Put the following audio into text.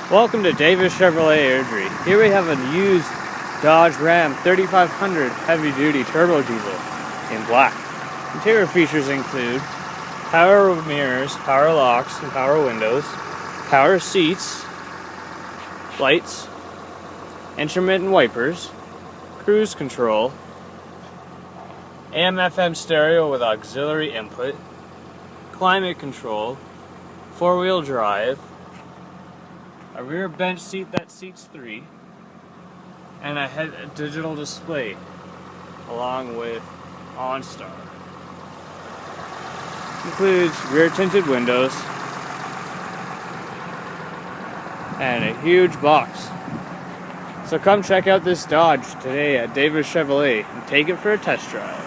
Welcome to Davis Chevrolet Airdrie. Here we have a used Dodge Ram 3500 heavy-duty turbo diesel in black. Interior features include power mirrors, power locks, and power windows, power seats, lights, intermittent wipers, cruise control, AM/FM stereo with auxiliary input, climate control, four-wheel drive, a rear bench seat that seats 3, and a digital display along with OnStar. Includes rear tinted windows and a huge box. So come check out this Dodge today at Davis Chevrolet and take it for a test drive.